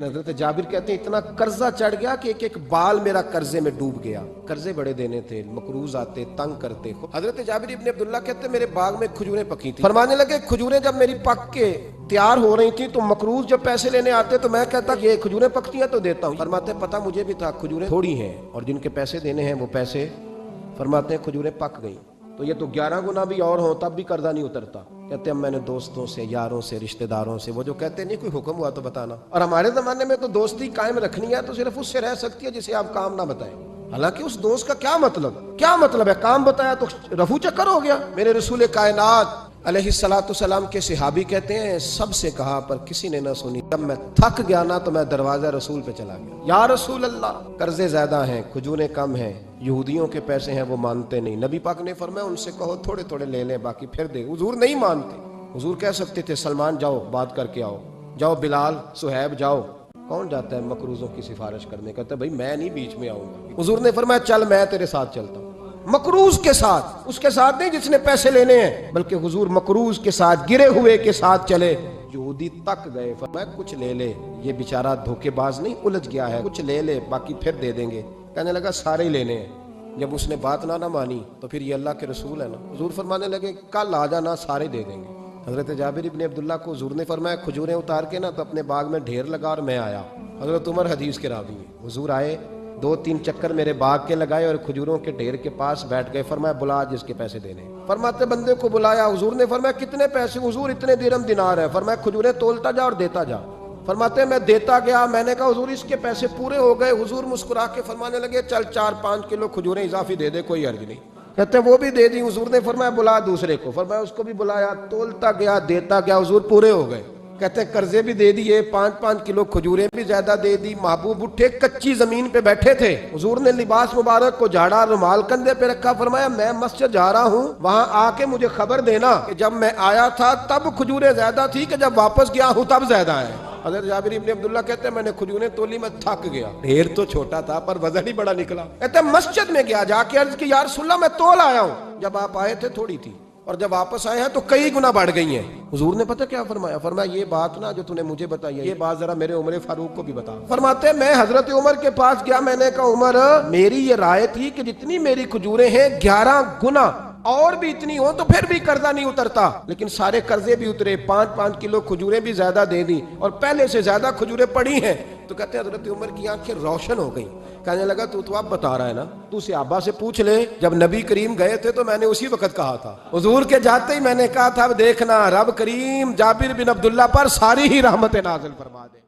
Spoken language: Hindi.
हजरत जाबिर कहते हैं इतना कर्जा चढ़ गया कि एक एक बाल मेरा कर्जे में डूब गया। कर्जे बड़े देने थे, मकरूज आते, तंग करते। हजरत जाबिर इब्ने अब्दुल्ला कहते मेरे बाग में खजूरें पकी थी। फरमाने लगे खजूरें जब मेरी पक के तैयार हो रही थी तो मकरूज जब पैसे लेने आते तो मैं कहता ये खजूरें पकती हैं तो देता हूँ। फरमाते पता मुझे भी था खजूरें थोड़ी हैं और जिनके पैसे देने हैं वो पैसे, फरमाते हैं खजूरें पक गई तो ये तो 11 गुना भी और हो तब भी कर्जा नहीं उतरता। कहते हैं मैंने दोस्तों से, यारों से, रिश्तेदारों से, वो जो कहते नहीं कोई हुक्म हुआ तो बताना। और हमारे जमाने में तो दोस्ती कायम रखनी है तो सिर्फ उससे रह सकती है जिसे आप काम ना बताएं। हालांकि उस दोस्त का क्या मतलब है, काम बताया तो रफू चक्कर हो गया। मेरे रसूल कायनात अलैहिस्सलाम के सहाबी कहते हैं सबसे कहा पर किसी ने ना सुनी। जब मैं थक गया ना तो मैं दरवाजा रसूल पे चला गया। या रसूल अल्लाह, कर्जे ज्यादा हैं, खजूरें कम हैं, यहूदियों के पैसे हैं वो मानते नहीं। नबी पाक ने फरमाया उनसे कहो थोड़े थोड़े ले लें बाकी फिर दे। हुजूर नहीं मानते। हुजूर कह सकते थे सलमान जाओ बात करके आओ, जाओ बिलाल, सुहैब जाओ। कौन जाता है मकरूजों की सिफारिश करने? कहता भाई मैं नहीं बीच में आऊंगा। हुजूर ने फरमाया चल मैं तेरे साथ चलता हूँ। मकरूज के साथ, उसके साथ नहीं जिसने पैसे लेने हैं, बल्कि हुजूर मकरूज के साथ, गिरे हुए के साथ चले। यहूदी तक गए, फरमाया कुछ ले ले, ये बेचारा धोखेबाज नहीं उलझ गया है, कुछ ले ले बाकी फिर दे देंगे। कहने लगा सारे ही लेने हैं। जब उसने बात ना मानी तो फिर ये अल्लाह के रसूल है ना। हुजूर फरमाने लगे कल आ जाना सारे दे देंगे। हजरत जाबिर इब्ने अब्दुल्ला को हुजूर ने फरमाया खजूरें उतार के ना तो अपने बाग में ढेर लगा और मैं आया। हजरत उमर हदीस के रावी है। हुजूर आए, 2-3 चक्कर मेरे बाग के लगाए और खजूरों के ढेर के पास बैठ गए। फरमाया बुला जिसके पैसे देने। फरमाते बंदे को बुलाया। हुजूर ने फरमाया कितने पैसे? हुजूर इतने दिरहम दिनार है। फरमाया खजूरें तोलता जा और देता जा। फरमाते मैं देता गया। मैंने कहा हुजूर इसके पैसे पूरे हो गए। हुजूर मुस्कुरा के फरमाने लगे चल 4-5 किलो खजूरें इजाफी दे दे, कोई अर्ज नहीं। कहते वो भी दे दी। हुजूर ने फरमाया बुला दूसरे को। फरमाया उसको भी बुलाया, तोलता गया, देता गया। हुजूर पूरे हो गए। कहते कर्जे भी दे दिए, 5-5 किलो खजूरें भी ज्यादा दे दी। महबूब उठे, कच्ची जमीन पे बैठे थे। हुजूर ने लिबास मुबारक को झाड़ा, रुमाल कंधे पे रखा। फरमाया मैं मस्जिद जा रहा हूँ, वहां आके मुझे खबर देना कि जब मैं आया था तब खजूरें ज्यादा थी कि जब वापस गया हूँ तब ज्यादा है। हज़रत जाबिर इब्ने अब्दुल्ला कहते हैं मैंने खजूरें तोली, मैं थक गया। ढेर तो छोटा था पर वजन ही बड़ा निकला। कहते मस्जिद में गया, जाके अर्ज की या रसूलल्लाह मैं तोल आया हूँ, जब आप आए थे थोड़ी थी और जब वापस आए हैं तो कई गुना बढ़ गई हैं। हुजूर ने पता क्या फरमाया? फरमाया ये बात ना जो तूने मुझे बताई है, ये बात जरा मेरे उमर फारूक को भी बता। फरमाते मैं हजरत उमर के पास गया। मैंने कहा उमर मेरी ये राय थी कि जितनी मेरी खजूरें हैं 11 गुना और भी इतनी हो तो फिर भी कर्जा नहीं उतरता, लेकिन सारे कर्जे भी उतरे। 5-5 किलो खजूरें भी ज्यादा दे दी और पहले से ज्यादा खजूरें पड़ी हैं। तो कहते हैं हजरत उमर की आंखें रोशन हो गई। कहने लगा तू तो आप बता रहा है ना, तू सहाबा से पूछ ले, जब नबी करीम गए थे तो मैंने उसी वक्त कहा था। हुजूर के जाते ही मैंने कहा था अब देखना रब करीम जाबिर बिन अब्दुल्ला पर सारी ही रहमतें नाज़िल फरमा दे।